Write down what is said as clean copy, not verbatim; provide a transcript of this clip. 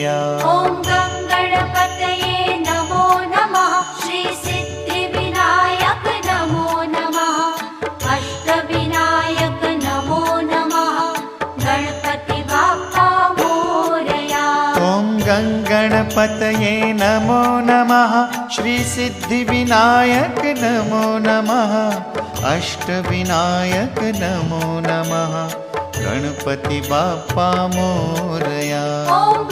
मोरया। ॐ गणपतये नमो नमः। श्री सिद्धिविनायक नमो नमः। अष्टविनायक नमो नमः। गणपति बाप्पा मोरया। ॐ गणपतये नमो नमः। श्री सिद्धिविनायक नमो नमः। अष्टविनायक नमो नमः। गणपति बाप्पा मोरया। ॐ